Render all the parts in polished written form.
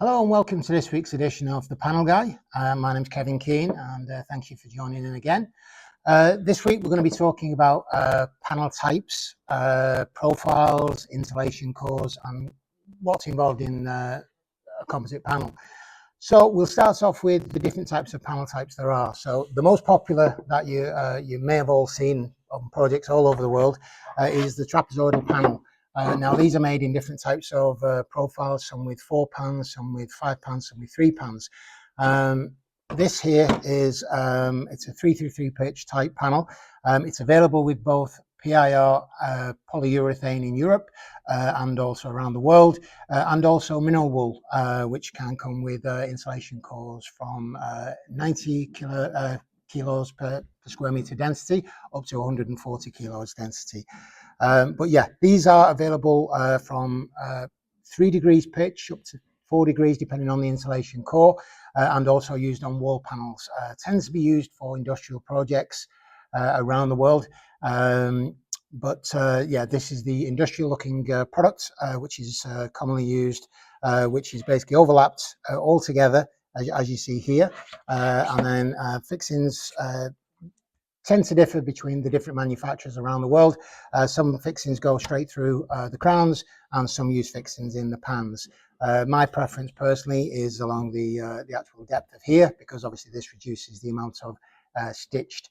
Hello and welcome to this week's edition of The Panel Guy. My name's Kevin Keane and thank you for joining in again. This week we're going to be talking about panel types, profiles, insulation cores and what's involved in a composite panel. So we'll start off with the different types of panel types there are. So the most popular that you may have all seen on projects all over the world is the trapezoidal panel. Now these are made in different types of profiles, some with 4 pans, some with 5 pans, some with 3 pans. This here is it's a 333 pitch type panel. It's available with both PIR polyurethane in Europe and also around the world, and also mineral wool, which can come with insulation cores from 90 kilos per square meter density up to 140 kilos density. But yeah, these are available from 3 degrees pitch up to 4 degrees depending on the insulation core, and also used on wall panels. Tends to be used for industrial projects around the world. Yeah, this is the industrial looking product, which is commonly used, which is basically overlapped all together as you see here, and then fixings tend to differ between the different manufacturers around the world. Some fixings go straight through the crowns and some use fixings in the pans. My preference personally is along the actual depth of here, because obviously this reduces the amount of stitched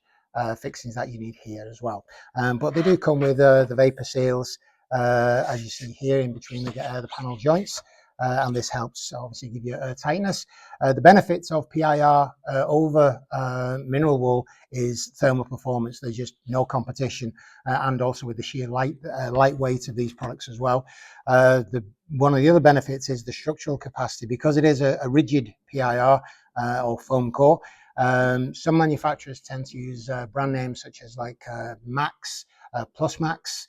fixings that you need here as well. But they do come with the vapor seals, as you see here, in between the panel joints. And this helps obviously give you tightness. The benefits of PIR over mineral wool is thermal performance. There's just no competition, and also with the sheer lightweight of these products as well. One of the other benefits is the structural capacity, because it is a rigid PIR or foam core. Some manufacturers tend to use brand names such as like Max, Plus Max,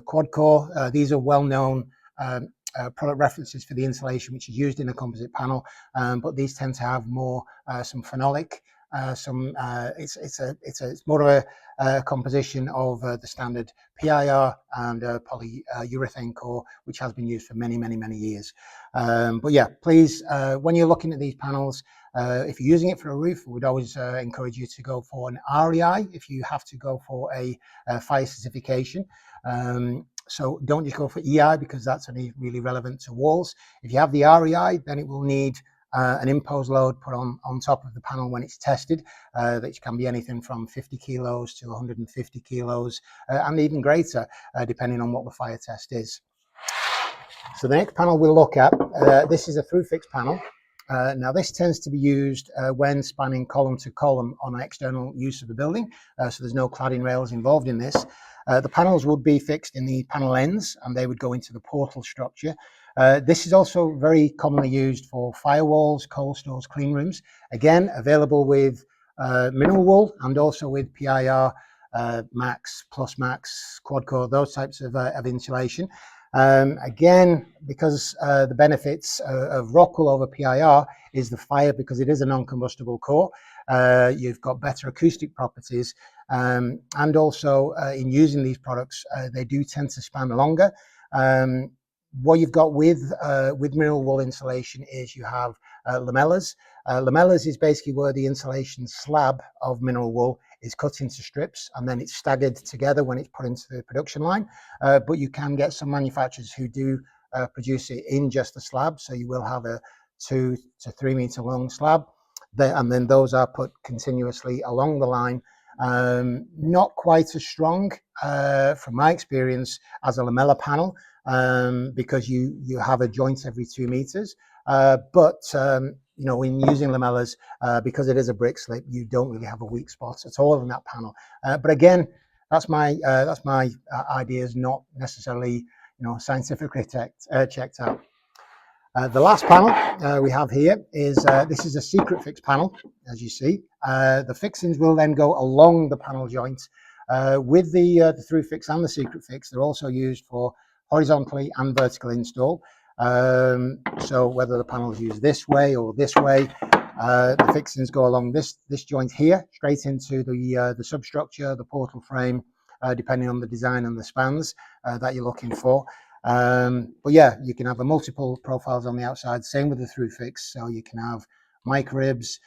Quad Core. These are well-known product references for the insulation which is used in a composite panel, but these tend to have more some phenolic, it's more of a composition of the standard PIR and polyurethane core, which has been used for many years. But yeah, please, when you're looking at these panels, if you're using it for a roof, we'd always encourage you to go for an REI if you have to go for a fire certification. So don't just go for EI, because that's only really relevant to walls. If you have the REI, then it will need an imposed load put on top of the panel when it's tested, which can be anything from 50 kilos to 150 kilos, and even greater, depending on what the fire test is. So the next panel we'll look at, this is a through fix panel. Now this tends to be used when spanning column to column on an external use of the building, so there's no cladding rails involved in this. The panels would be fixed in the panel ends and they would go into the portal structure. This is also very commonly used for firewalls, coal stores, clean rooms. Again, available with mineral wool and also with PIR, Max, Plus Max, Quad Core, those types of insulation. Again, because the benefits of rock wool over PIR is the fire, because it is a non-combustible core. You've got better acoustic properties, and also in using these products, they do tend to span longer. What you've got with mineral wool insulation is you have lamellas. Lamellas is basically where the insulation slab of mineral wool is cut into strips and then it's staggered together when it's put into the production line. But you can get some manufacturers who do produce it in just the slab, so you will have a 2 to 3 meter long slab there, and then those are put continuously along the line. Not quite as strong from my experience as a lamella panel, because you have a joint every 2 meters, but you know, when using lamellas, because it is a brick slip, you don't really have a weak spot at all in that panel. But again, that's my ideas, not necessarily, you know, scientifically checked out. The last panel we have here is this is a secret fix panel, as you see. The fixings will then go along the panel joint with the through fix and the secret fix. They're also used for horizontally and vertical install. So whether the panel is used this way or this way, the fixings go along this joint here, straight into the substructure, the portal frame, depending on the design and the spans that you're looking for. But yeah, you can have a multiple profiles on the outside. Same with the through fix. So you can have mic ribs,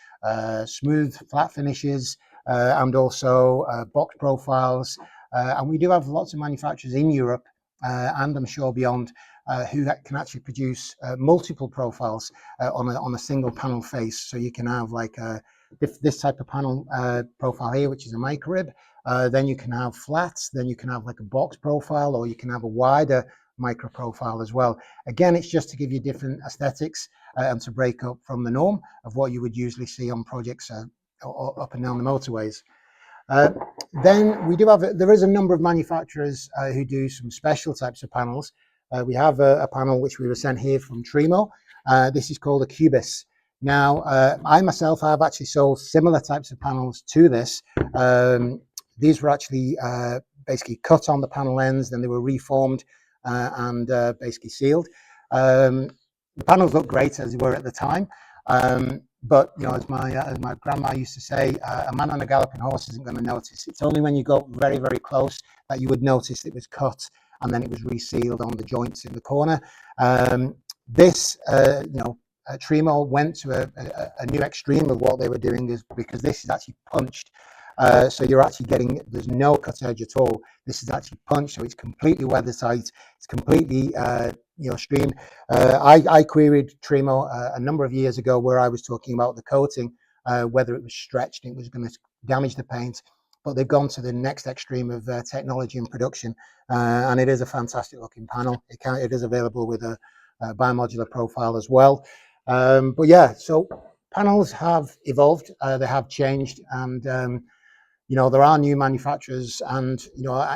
smooth flat finishes, and also box profiles. And we do have lots of manufacturers in Europe, and I'm sure beyond, who can actually produce multiple profiles on a single panel face. So you can have like this type of panel profile here, which is a mic rib. Then you can have flats. Then you can have like a box profile, or you can have a wider micro profile as well. Again, it's just to give you different aesthetics and to break up from the norm of what you would usually see on projects up and down the motorways. Uh, then we do have, there is a number of manufacturers who do some special types of panels. We have a panel which we were sent here from Trimo. This is called a Cubis. Now, I myself have actually sold similar types of panels to this. These were actually basically cut on the panel ends, then they were reformed and basically sealed. The panels look great as they were at the time. But you know, as my grandma used to say, a man on a galloping horse isn't going to notice. It's only when you go very, very close that you would notice it was cut and then it was resealed on the joints in the corner. This, Trimo went to a new extreme of what they were doing, is because this is actually punched. So you're actually getting, there's no cut edge at all. This is actually punched, so it's completely weather tight. It's completely, streamed. I queried Trimo a number of years ago where I was talking about the coating, whether it was stretched, it was going to damage the paint. But they've gone to the next extreme of technology and production, and it is a fantastic looking panel. It is available with a bimodular profile as well. But yeah, so panels have evolved, they have changed, and there are new manufacturers and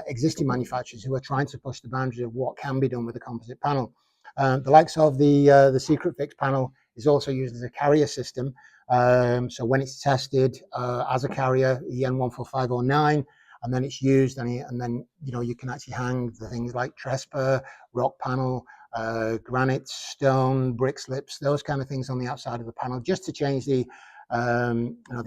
existing manufacturers who are trying to push the boundaries of what can be done with a composite panel. The likes of the Secret Fix panel is also used as a carrier system. So when it's tested as a carrier, EN14509, and then it's used, and then you can actually hang the things like Trespa, rock panel, granite, stone, brick slips, those kind of things on the outside of the panel, just to change the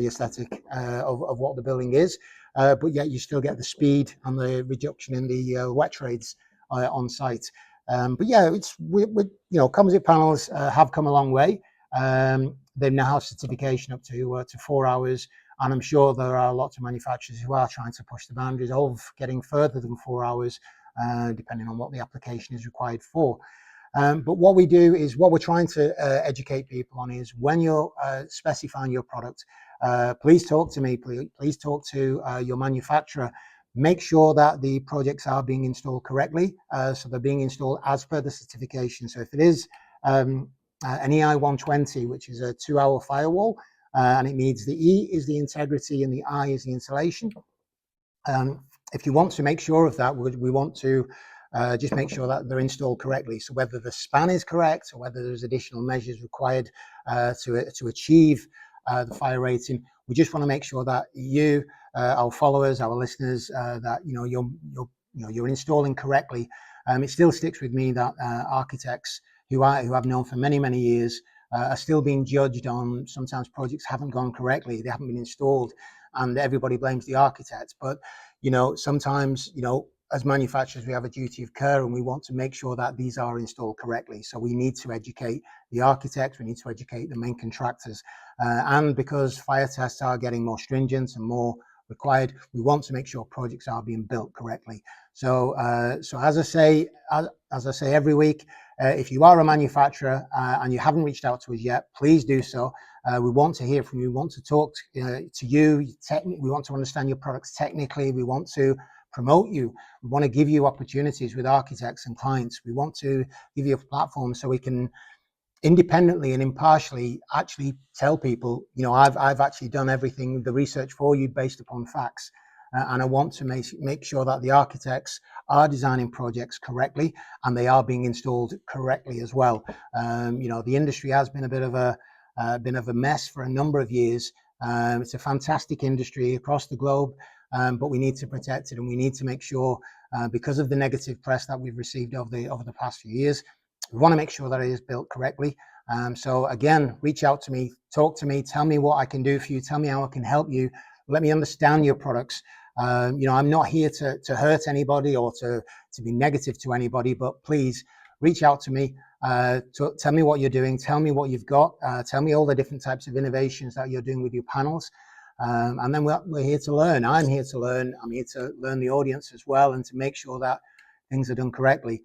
aesthetic of what the building is, but yet you still get the speed and the reduction in the wet trades on site. But yeah, composite panels have come a long way. They now have certification up to 4 hours, and I'm sure there are lots of manufacturers who are trying to push the boundaries of getting further than 4 hours, depending on what the application is required for. But what we do is, what we're trying to educate people on is, when you're specifying your product, please talk to me, please talk to your manufacturer. Make sure that the projects are being installed correctly, so they're being installed as per the certification. So if it is an EI 120, which is a 2-hour firewall, and it needs, the E is the integrity and the I is the insulation. If you want to make sure of that, we want to just make sure that they're installed correctly. So whether the span is correct, or whether there's additional measures required to achieve the fire rating, we just want to make sure that you, our followers, our listeners, that you're installing correctly. It still sticks with me that architects who I've known for many, many years are still being judged on, sometimes projects haven't gone correctly, they haven't been installed, and everybody blames the architect. But sometimes as manufacturers, we have a duty of care, and we want to make sure that these are installed correctly. So we need to educate the architects, we need to educate the main contractors, and because fire tests are getting more stringent and more required, we want to make sure projects are being built correctly. So as I say every week, if you are a manufacturer and you haven't reached out to us yet, please do so. We want to hear from you. We want to talk to you. We want to understand your products technically. We want to promote you. We want to give you opportunities with architects and clients. We want to give you a platform so we can independently and impartially actually tell people, I've actually done everything, the research for you based upon facts. And I want to make sure that the architects are designing projects correctly and they are being installed correctly as well. The industry has been a bit of a mess for a number of years. It's a fantastic industry across the globe, but we need to protect it, and we need to make sure, because of the negative press that we've received over the past few years, we want to make sure that it is built correctly. So again, reach out to me, talk to me, tell me what I can do for you, tell me how I can help you, let me understand your products. You know, I'm not here to hurt anybody or to be negative to anybody, but please reach out to me. Tell me what you're doing. Tell me what you've got. Tell me all the different types of innovations that you're doing with your panels. And then we're here to learn. I'm here to learn. I'm here to learn the audience as well and to make sure that things are done correctly.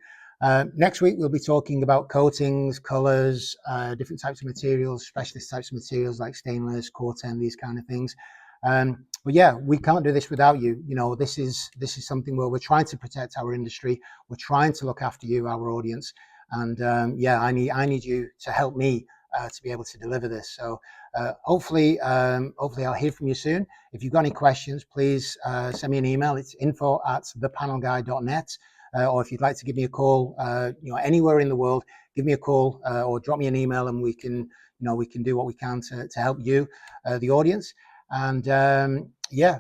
Next week, we'll be talking about coatings, colors, different types of materials, specialist types of materials like stainless, Corten, these kind of things. But yeah, we can't do this without you. You know, this is something where we're trying to protect our industry. We're trying to look after you, our audience. And yeah, I need you to help me to be able to deliver this. So hopefully I'll hear from you soon. If you've got any questions, please send me an email. It's info@thepanelguy.net. Or if you'd like to give me a call, you know, anywhere in the world, give me a call or drop me an email, and we can do what we can to help you, the audience. And yeah,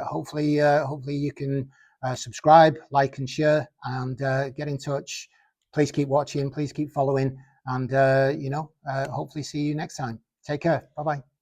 hopefully you can subscribe, like, and share, and get in touch. Please keep watching. Please keep following, and hopefully see you next time. Take care. Bye bye.